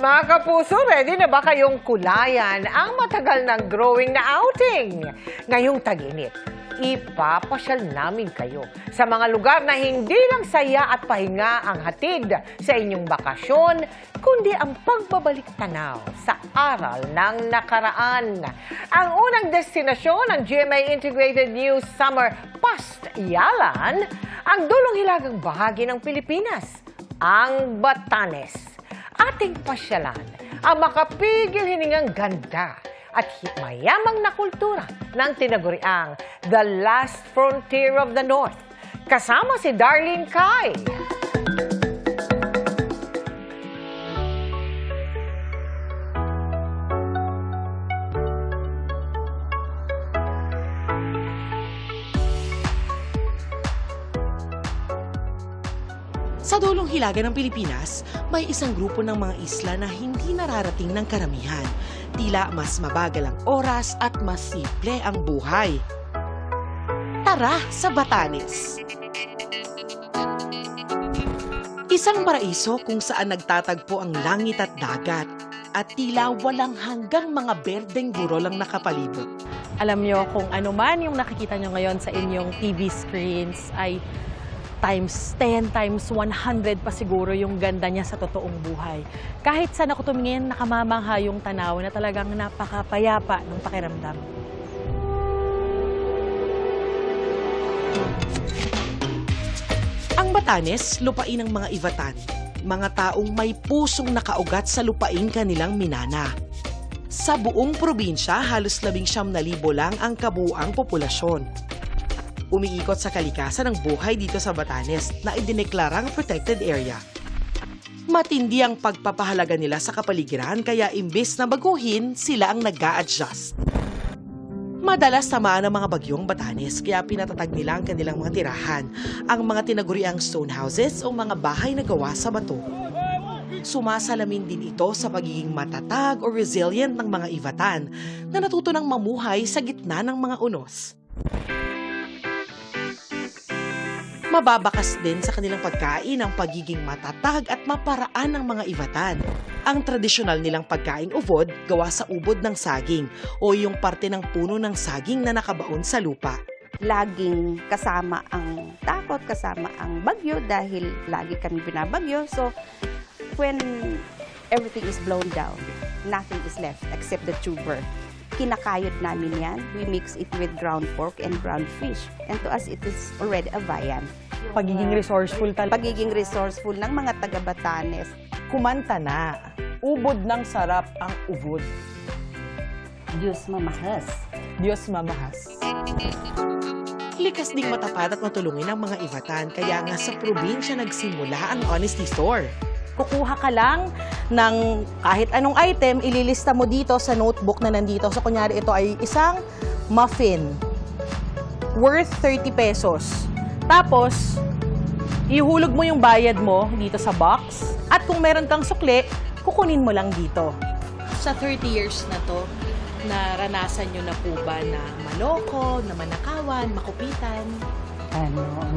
Mga kapuso, ready na ba kayong kulayan ang matagal ng growing na outing? Ngayong tag-init, ipapasyal namin kayo sa mga lugar na hindi lang saya at pahinga ang hatid sa inyong bakasyon, kundi ang pagbabalik tanaw sa aral ng nakaraan. Ang unang destinasyon ng GMA Integrated New Summer Pastyalan, ang dulong hilagang bahagi ng Pilipinas, ang Batanes. Ating pasyalan ang makapigil hiningang ganda at mayamang na kultura ng tinaguriang The Last Frontier of the North. Kasama si Darlene Kai. Sa dulong hilaga ng Pilipinas, may isang grupo ng mga isla na hindi nararating ng karamihan. Tila mas mabagal ang oras at mas simple ang buhay. Tara sa Batanes! Isang paraiso kung saan nagtatagpo ang langit at dagat at tila walang hanggang mga berdeng burol ang nakapalibot. Alam nyo kung ano man yung nakikita nyo ngayon sa inyong TV screens ay times 10, times 100 pa siguro yung ganda niya sa totoong buhay. Kahit saan ako tumingin, nakamamangha yung tanaw na talagang napakapayapa ng pakiramdam. Ang Batanes, lupain ng mga Ivatan, mga taong may pusong nakaugat sa lupain kanilang minana. Sa buong probinsya, halos 19,000 lang ang kabuuang populasyon. Umiikot sa kalikasan ng buhay dito sa Batanes na idineklarang protected area. Matindi ang pagpapahalaga nila sa kapaligiran kaya imbes na baguhin, sila ang nag-a-adjust. Madalas tamaan ng mga bagyong Batanes kaya pinatatag nila ang kanilang mga tirahan, ang mga tinaguriang stone houses o mga bahay na gawa sa bato. Sumasalamin din ito sa pagiging matatag o resilient ng mga Ivatan na natuto ng mamuhay sa gitna ng mga unos. Mababakas din sa kanilang pagkain ang pagiging matatag at maparaan ng mga Ivatan. Ang tradisyonal nilang pagkaing uvod gawa sa ubod ng saging o yung parte ng puno ng saging na nakabaon sa lupa. Laging kasama ang takot, kasama ang bagyo dahil lagi kami binabagyo. So, when everything is blown down, nothing is left except the tuber. Kinakayod namin yan. We mix it with ground pork and ground fish. And to us, it is already a viand. Pagiging resourceful talaga. Pagiging resourceful ng mga taga-Batanes. Kumanta na. Ubod ng sarap ang ubod. Diyos mamahas. Diyos mamahas. Likas ding matapat at matulungin ang mga Ivatan kaya nga sa probinsya nagsimula ang Honesty Store. Kukuha ka lang ng kahit anong item, ililista mo dito sa notebook na nandito. So, kunyari, ito ay isang muffin worth 30 pesos. Tapos, ihulog mo yung bayad mo dito sa box. At kung meron kang sukli, kukunin mo lang dito. Sa 30 years na to, naranasan nyo na po ba na maloko, na manakawan, makupitan?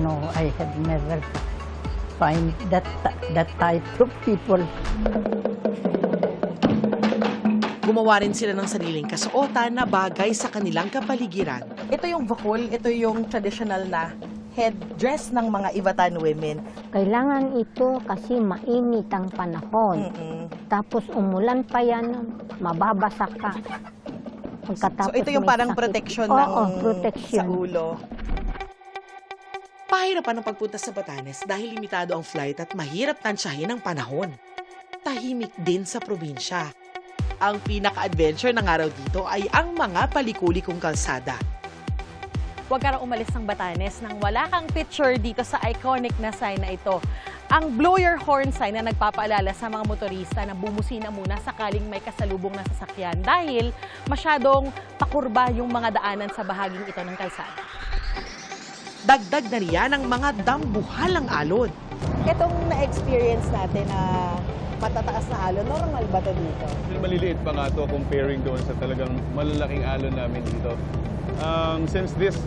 No, I have never find that type of people. Gumawa rin sila ng sariling kasuotan na bagay sa kanilang kapaligiran. Ito yung vakul, ito yung traditional na headdress ng mga Ivatan women. Kailangan ito kasi mainit ang panahon. Tapos umulan pa yan, mababasa ka. So ito yung may parang sakit. protection Oo, ng protection. sa ulo. Pahirapan ang pagpunta sa Batanes dahil limitado ang flight at mahirap tansyahin ang panahon. Tahimik din sa probinsya. Ang pinaka-adventure ng araw dito ay ang mga palikulikong kalsada. Huwag ka raw umalis ng Batanes nang wala kang picture dito sa iconic na sign na ito. Ang blow your horn sign na nagpapaalala sa mga motorista na bumusina muna sakaling may kasalubong na sasakyan dahil masyadong pakurba yung mga daanan sa bahaging ito ng kalsada. Dagdag na riyan ang mga dambuhalang alon. Itong na-experience natin na matataas na alon, normal ba ito dito? Maliliit pa nga ito comparing doon sa talagang malalaking alon namin dito. Since this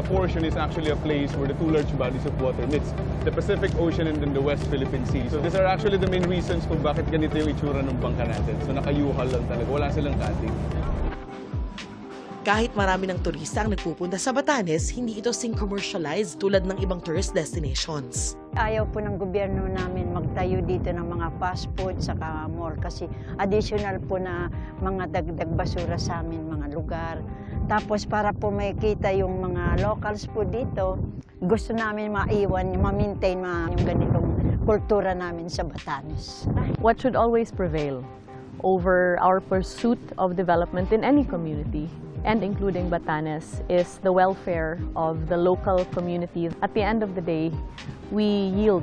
portion is actually a place where the two large bodies of water meets, the Pacific Ocean and then the West Philippine Sea. So these are actually the main reasons kung bakit ganito yung itsura ng bangka natin. So nakayuhal lang talaga, wala silang cutting. Kahit marami ng turista ang nagpupunta sa Batanes, hindi ito commercialized tulad ng ibang tourist destinations. Ayaw po ng gobyerno namin magtayo dito ng mga fast food sa mall kasi additional po na mga dagdag basura sa amin, mga lugar. Tapos para po makita yung mga locals po dito, gusto namin maiwan, ma-maintain yung ganitong kultura namin sa Batanes. What should always prevail over our pursuit of development in any community, and including Batanes, is the welfare of the local community. At the end of the day, we yield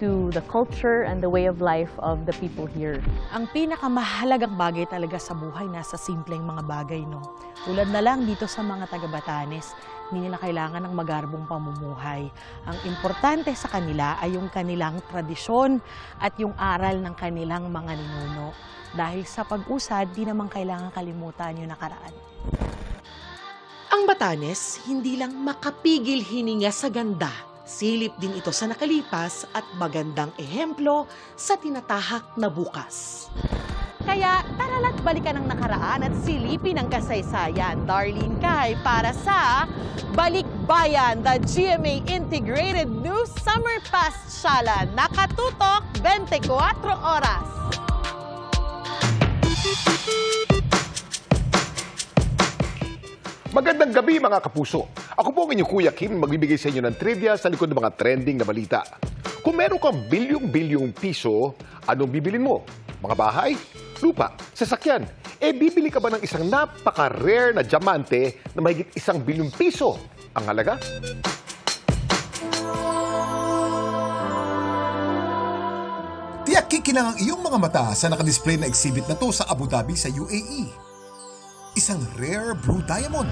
to the culture and the way of life of the people here. Ang pinakamahalagang bagay talaga sa buhay nasa simpleng mga bagay, no? Tulad na lang dito sa mga taga-Batanes, hindi nila kailangan ng magarbong pamumuhay. Ang importante sa kanila ay yung kanilang tradisyon at yung aral ng kanilang mga ninuno. Dahil sa pag-usad, di naman kailangan kalimutan yung nakaraan. Ang Batanes, hindi lang makapigil hininga sa ganda. Silip din ito sa nakalipas at magandang ehemplo sa tinatahak na bukas. Kaya tara't balikan ang nakaraan at silipin ang kasaysayan. Darlene Kai para sa Balikbayan, the GMA Integrated New Summer Pasyalan. Nakatutok 24 oras. Magandang gabi mga kapuso. Ako po ang inyong Kuya Kim, magbibigay sa inyo ng trivia sa likod ng mga trending na balita. Kung meron kang bilyong-bilyong piso, anong bibilin mo? Mga bahay? Lupa? Sasakyan? Bibili ka ba ng isang napaka-rare na diamante na mahigit 1 bilyong piso? Ang halaga? Tiyak kikilang ang iyong mga mata sa nakadisplay na exhibit na to sa Abu Dhabi sa UAE. Isang rare blue diamond.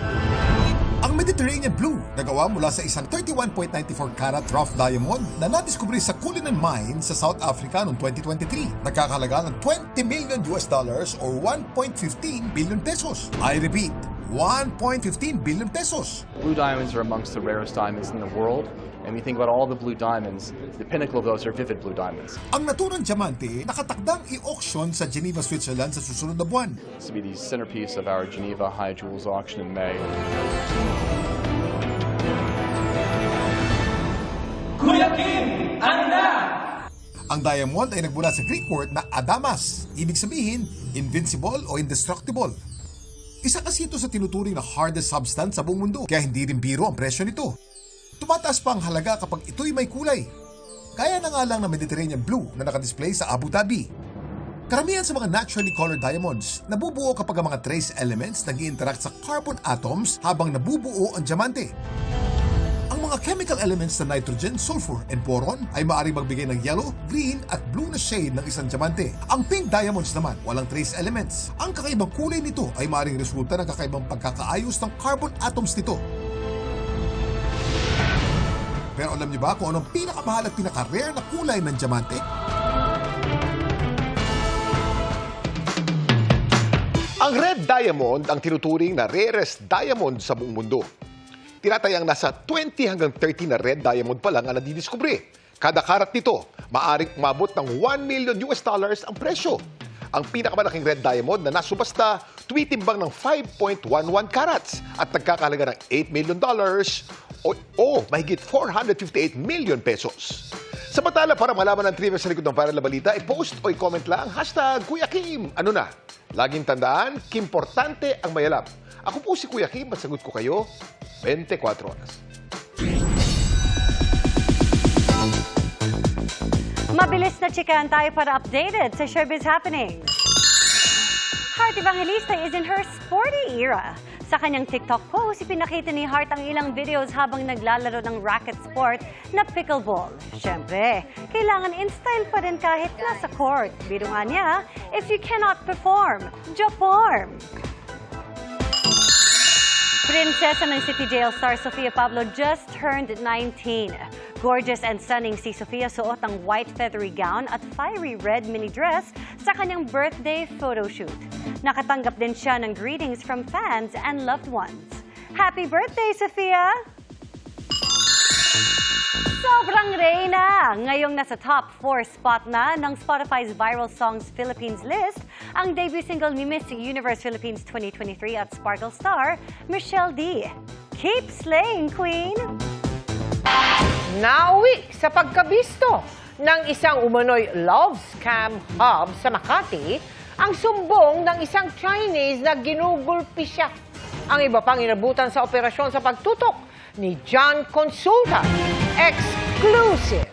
Ang Mediterranean Blue, nagawa mula sa isang 31.94 karat rough diamond na nadiskubre sa Cullinan Mine sa South Africa noong 2023. Nagkakalaga ng $20 million or 1.15 billion pesos. I repeat, 1.15 billion pesos. Blue diamonds are amongst the rarest diamonds in the world. And we think about all the blue diamonds, the pinnacle of those are vivid blue diamonds. Ang naturang diamante nakatakdang i-auction sa Geneva, Switzerland sa susunod na buwan. This will be the centerpiece of our Geneva High Jewels auction in May. Kuya Kim, anda! Ang diamond ay nagmula sa Greek word na adamas. Ibig sabihin, invincible o indestructible. Isa kasi ito sa tinuturing na hardest substance sa buong mundo, kaya hindi rin biro ang presyo nito. Tumataas pa ang halaga kapag ito'y may kulay. Kaya na nga lang ng Mediterranean Blue na nakadisplay sa Abu Dhabi. Karamihan sa mga naturally colored diamonds, nabubuo kapag ang mga trace elements nag-i-interact sa carbon atoms habang nabubuo ang diamante. Ang mga chemical elements na nitrogen, sulfur, and boron ay maaaring magbigay ng yellow, green, at blue na shade ng isang diamante. Ang pink diamonds naman, walang trace elements. Ang kakaibang kulay nito ay maaaring resulta ng kakaibang pagkakaayos ng carbon atoms nito. Pero alam niyo ba kung anong pinakamahal at pinaka-rare na kulay ng diamante? Ang red diamond ang tinuturing na rarest diamond sa buong mundo. Tinatayang nasa 20 hanggang 30 na red diamond pa lang ang nadidiskubre. Kada karat nito, maaaring umabot ng $1 million ang presyo. Ang pinakamalaking red diamond na nasubasta, tumitimbang ng 5.11 carats at nagkakalaga ng $8 million o mahigit 458 million pesos. Samantala, para malaman ang trivia sa likod ng viral na balita, i-post o i-comment lang #Kuya Kim. Ano na? Laging tandaan, kimportante ang may alam. Ako po si Kuya Kim at sagot ko kayo 24 oras. Mabilis na chikahan tayo para updated sa showbiz happenings. Heart Evangelista is in her sporty era. Sa kanyang TikTok post, ipinakita ni Heart ang ilang videos habang naglalaro ng racket sport na pickleball. Siyempre, kailangan in style pa rin kahit nasa court. Biro nga niya, if you cannot perform, Japorm! Prinsesa ng City Jail star Sofia Pablo just turned 19. Gorgeous and stunning si Sofia, suot ang white feathery gown at fiery red mini dress sa kanyang birthday photoshoot. Nakatanggap din siya ng greetings from fans and loved ones. Happy birthday, Sophia! Sobrang reyna! Ngayong nasa top 4 spot na ng Spotify's Viral Songs Philippines list ang debut single ni Miss Universe Philippines 2023 at Sparkle Star, Michelle D. Keep slaying, Queen! Nauwi sa pagkabisto ng isang umano'y love scam hub sa Makati ang sumbong ng isang Chinese na ginugulpi siya. Ang iba pang inabutan sa operasyon sa pagtutok ni John Consulta. Exclusive!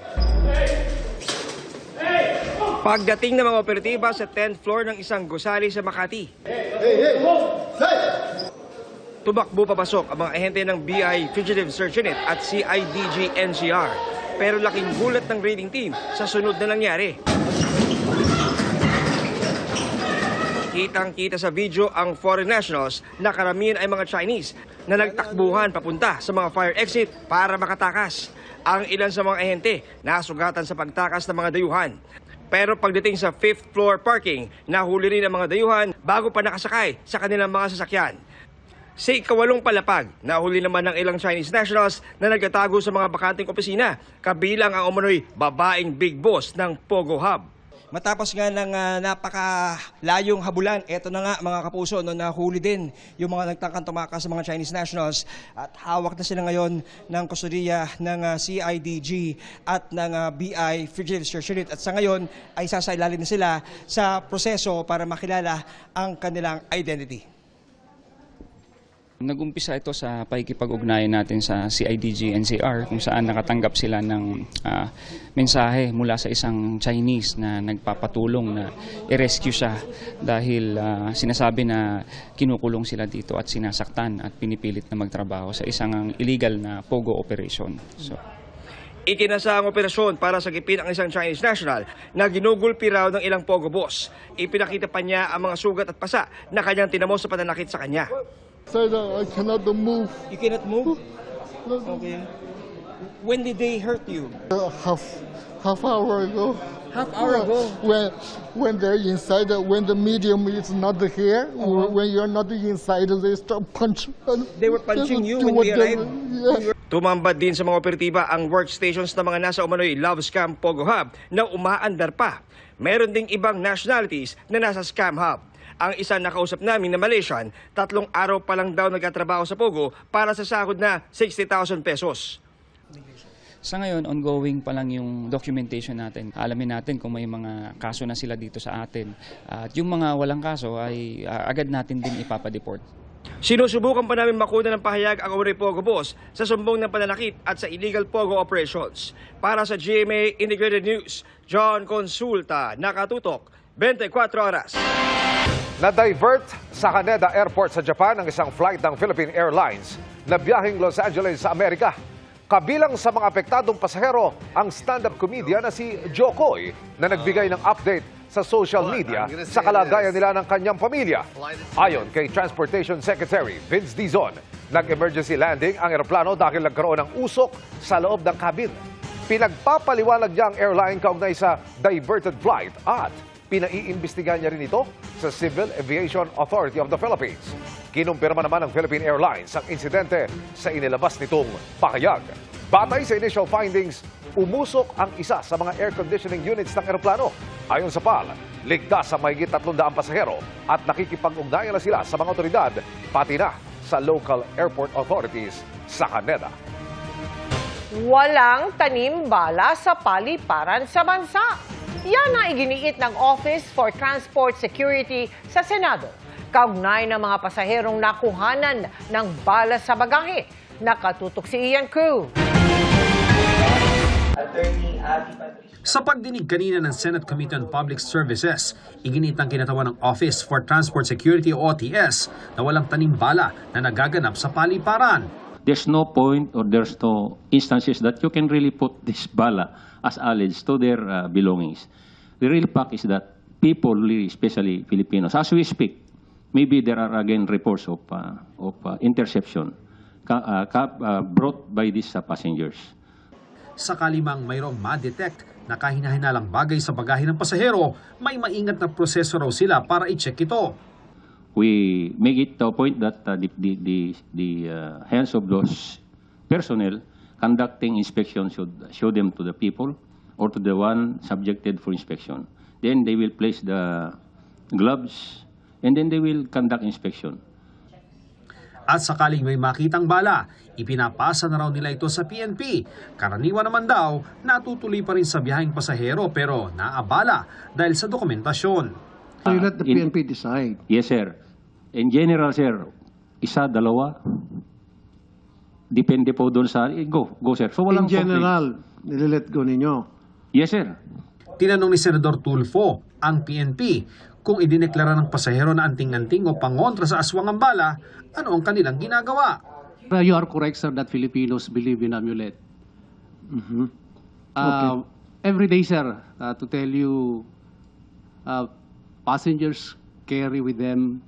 Pagdating ng mga operatiba sa 10th floor ng isang gusali sa Makati. Tumakbo papasok ang mga ahente ng BI Fugitive Search Unit at CIDG NCR. Pero laking gulat ng raiding team sa sunod na nangyari. Kitang-kita sa video ang foreign nationals na karamihan ay mga Chinese na nagtakbuhan papunta sa mga fire exit para makatakas. Ang ilan sa mga ahente nasugatan sa pagtakas ng mga dayuhan. Pero pagdating sa 5th floor parking, nahuli rin ang mga dayuhan bago pa nakasakay sa kanilang mga sasakyan. Sa ikawalong palapag, nahuli naman ng ilang Chinese nationals na nagtatago sa mga bakanting opisina, kabilang ang umano'y babaeng big boss ng Pogo Hub. Matapos nga ng napakalayong habulan, eto na nga mga kapuso, nahuli din yung mga nagtangkang tumakas sa mga Chinese nationals at hawak na sila ngayon ng kustodiya ng CIDG at ng BI Fugitive Search Unit at sa ngayon ay sasailalim na sila sa proseso para makilala ang kanilang identity. Nag-umpisa ito sa pakikipag-ugnayan natin sa CIDG NCR kung saan nakatanggap sila ng mensahe mula sa isang Chinese na nagpapatulong na i-rescue siya dahil sinasabi na kinukulong sila dito at sinasaktan at pinipilit na magtrabaho sa isang illegal na pogo operation. So, Ikinasa ang operasyon para sagipin ang isang Chinese national na ginugulpi raw ng ilang pogo boss. Ipinakita pa niya ang mga sugat at pasa na kanyang tinamo sa pananakit sa kanya. Sir, I cannot move. You cannot move? Okay. When did they hurt you? Half hour ago. Half hour ago? When they're inside, when the medium is not here, when you're not inside, they start punching. They were punching you when we arrived? Yeah. Tumambad din sa mga operatiba ang workstations ng mga nasa umano'y love scam Pogo Hub na umaandar pa. Meron ding ibang nationalities na nasa scam hub. Ang isa nakausap namin na Malaysian, 3 araw pa lang daw nagkatrabaho sa Pogo para sa sahod na 60,000 pesos. sa ngayon, ongoing pa lang yung documentation natin. Alamin natin kung may mga kaso na sila dito sa atin. At yung mga walang kaso ay agad natin din ipapadeport. Sinusubukan pa namin makuna ng pahayag ang Uri Pogo Boss sa sumbong ng pananakit at sa illegal Pogo operations. Para sa GMA Integrated News, John Consulta, nakatutok, 24 oras. Na-divert sa Haneda Airport sa Japan ang isang flight ng Philippine Airlines na biyaheng Los Angeles sa Amerika. Kabilang sa mga apektadong pasahero ang stand-up comedian na si Jokoy na nagbigay ng update sa social media sa kalagayan nila ng kanyang pamilya. Ayon kay Transportation Secretary Vince Dizon, nag-emergency landing ang eroplano dahil nagkaroon ng usok sa loob ng cabin. Pinagpapaliwanag niya ang airline kaugnay sa diverted flight at pinaiimbestigahan niya rin ito sa Civil Aviation Authority of the Philippines. Kinumpirma naman ng Philippine Airlines ang insidente sa inilabas nitong pahayag. Batay sa initial findings, umusok ang isa sa mga air conditioning units ng eroplano. Ayon sa PAL, ligtas sa mahigit 300 pasahero at nakikipag-ugnayan na sila sa mga otoridad, pati na sa local airport authorities sa Haneda. Walang tanim bala sa paliparan sa bansa. Yan ang iginiit ng Office for Transport Security sa Senado. Kaugnay ng mga pasaherong nakuhanan ng bala sa bagahe. Nakatutok si Ian Cruz. Sa pagdinig kanina ng Senate Committee on Public Services, iginit ang kinatawan ng Office for Transport Security o OTS na walang tanim bala na nagaganap sa paliparan. There's no point or there's no instances that you can really put this bala as alleged to their belongings. The real fact is that people, really, especially Filipinos, as we speak, maybe there are again reports of interception brought by these passengers. Sakali mang mayroong ma-detect na kahina-hinalang bagay sa bagahe ng pasahero, may maingat na proseso raw sila para i-check ito. we make it to a point that the hands of those personnel conducting inspection should show them to the people or to the one subjected for inspection. Then they will place the gloves and then they will conduct inspection. At sakaling may makitang bala, ipinapasa na raw nila ito sa PNP. Karaniwan naman daw, natutuloy pa rin sa biyaheng pasahero pero naabala dahil sa dokumentasyon. So you let the PNP decide? Yes, sir. In general, sir, isa, dalawa, depende po doon sa, go sir. So walang In general, nililet go ninyo? Yes, sir. Tinanong ni Senador Tulfo ang PNP kung idineklara ng pasahero na anting-anting o pangontra sa aswang ang bala, ano ang kanilang ginagawa? You are correct, sir, that Filipinos believe in amulet. Every day, sir, to tell you, passengers carry with them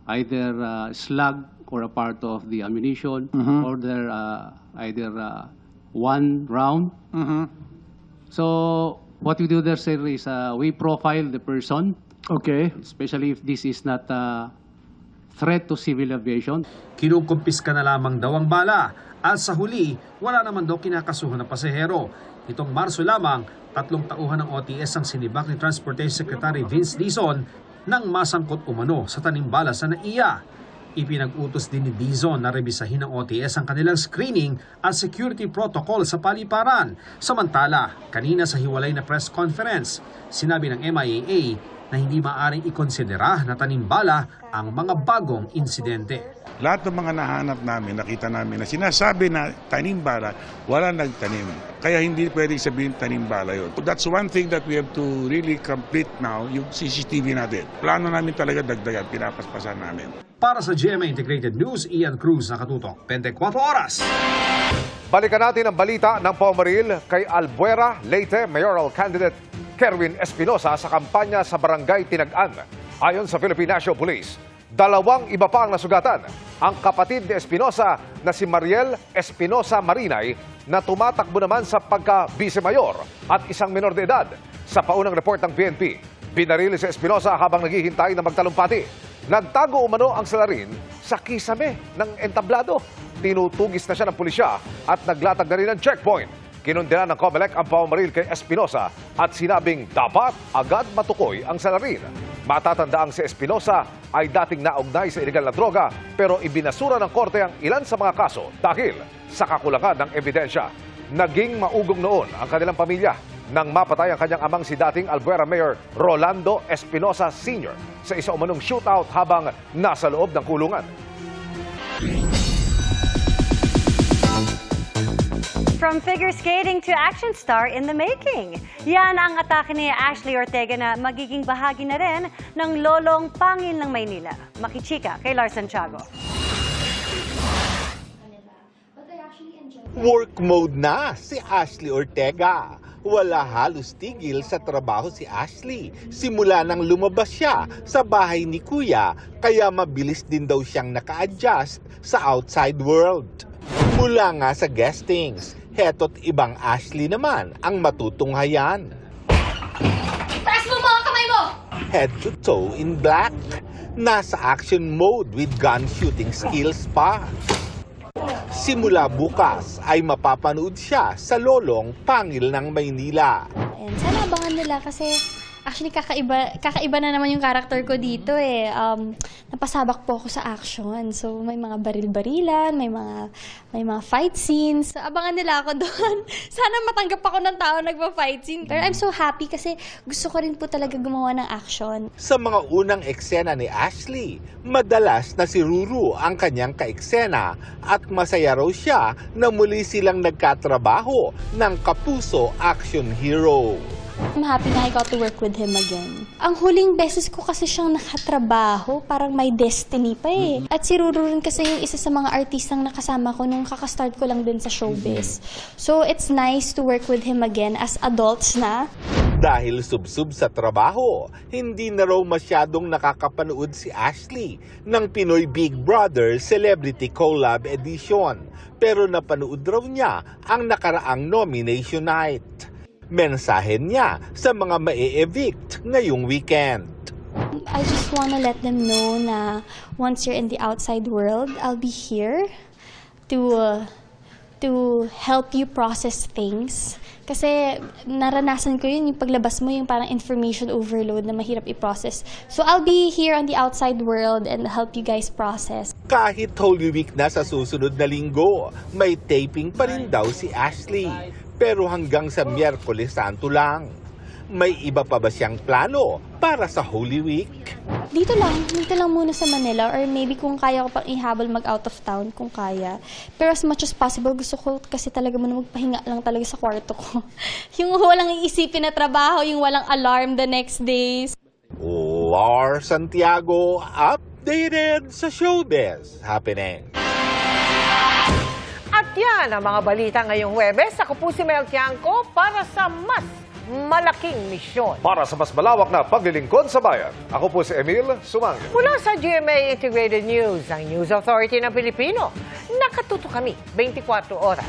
either slug or a part of the ammunition, or their either one round. So what we do there, sir, is we profile the person. Okay. Especially if this is not a threat to civil aviation. Kinukumpiska na lamang daw ang bala at sa huli, wala naman daw kinakasuhan na pasahero. Itong Marso lamang, 3 tauhan ng OTS ang sinibak ni Transportation Secretary Vince Dizon nang masangkot umano sa tanimbala sa NAIA. Ipinag-utos din ni Dizon na rebisahin ng OTS ang kanilang screening at security protocol sa paliparan. Samantala, kanina sa hiwalay na press conference, sinabi ng MIAA na hindi maaaring ikonsidera na tanimbala ang mga bagong insidente. Lahat ng mga nahanap namin, nakita namin na sinasabi na tanimbala, wala nagtanim. Kaya hindi pwedeng sabihin tanimbala yun. That's one thing that we have to really complete now, yung CCTV natin. Plano namin talaga dagdagan, pinapaspasan namin. Para sa GMA Integrated News, Ian Cruz, nakatutok 24 oras. Balikan natin ang balita ng Paumaril kay Albuera Leyte Mayoral Candidate Kerwin Espinosa sa kampanya sa Barangay Tinagan. Ayon sa Philippine National Police, 2 iba pa ang nasugatan. Ang kapatid ni Espinosa na si Mariel Espinosa Marinay na tumatakbo naman sa pagka-vice mayor at isang menor de edad. Sa paunang report ng PNP, binarili si Espinosa habang naghihintay na magtalumpati. Nagtago umano ang salarin sa kisame ng entablado. Tinutugis na siya ng pulisya at naglatag na rin ng checkpoint. Kinundena ng COMELEC ang paumaril kay Espinosa at sinabing dapat agad matukoy ang salarin. Matatandaang si Espinosa ay dating naugnay sa illegal na droga pero ibinasura ng korte ang ilan sa mga kaso dahil sa kakulangan ng ebidensya. Naging maugong noon ang kanilang pamilya nang mapatay ang kanyang amang si dating Albuera Mayor Rolando Espinosa Sr. sa isa umanong shootout habang nasa loob ng kulungan. From figure skating to action star in the making. Yan ang atake ni Ashley Ortega na magiging bahagi na rin ng lolong pangil ng Maynila. Makichika kay Lars Santiago. Work mode na si Ashley Ortega. Wala halos tigil sa trabaho si Ashley. Simula nang lumabas siya sa bahay ni Kuya, kaya mabilis din daw siyang naka-adjust sa outside world. Mula nga sa guestings, heto't ibang Ashley naman ang matutunghayan. Taas mo mga kamay mo! Head to toe in black. Nasa action mode with gun shooting skills pa. Simula bukas ay mapapanood siya sa lolong pangil ng Maynila. And sana abangan nila kasi actually kakaiba na naman yung character ko dito eh. Napasabak po ako sa action. So may mga baril-barilan, may mga fight scenes. So, abangan nila ako doon. Sana matanggap ako ng tao nagpa-fight scene. Pero I'm so happy kasi gusto ko rin po talaga gumawa ng action. Sa mga unang eksena ni Ashley, madalas na si Ruru ang kanyang kaeksena at masaya raw siya na muli silang nagkatrabaho ng kapuso action hero. I'm happy na I got to work with him again. Ang huling beses ko kasi siyang nakatrabaho, parang may destiny pa eh. At si Ruru rin kasi yung isa sa mga artistang nakasama ko nung kakastart ko lang din sa showbiz. So it's nice to work with him again as adults na. Dahil subsub sa trabaho, hindi na raw masyadong nakakapanood si Ashley ng Pinoy Big Brother Celebrity Collab Edition. Pero napanood raw niya ang nakaraang nomination night. Mensahe niya sa mga ma-evict ngayong weekend. I just want to let them know na once you're in the outside world, I'll be here to help you process things. Kasi naranasan ko yun, yung paglabas mo, yung parang information overload na mahirap i-process. So I'll be here on the outside world and help you guys process. Kahit Holy Week na sa susunod na linggo, may taping pa rin daw si Ashley. Pero hanggang sa Miyerkules Santo lang. May iba pa ba siyang plano para sa Holy Week? Dito lang muna sa Manila, or maybe kung kaya ko pang ihabol mag-out of town kung kaya. Pero as much as possible, gusto ko kasi talaga muna magpahinga lang talaga sa kwarto ko. Yung walang iisipin na trabaho, yung walang alarm the next days. Lars Santiago, updated sa Showbiz Happening. At yan ang mga balita ngayong Huwebes. Ako po si Mel Tiangco para sa mas malaking misyon. Para sa mas malawak na paglilingkod sa bayan, ako po si Emil Sumangil. Mula sa GMA Integrated News, ang News Authority ng Pilipino, nakatuto kami 24 oras.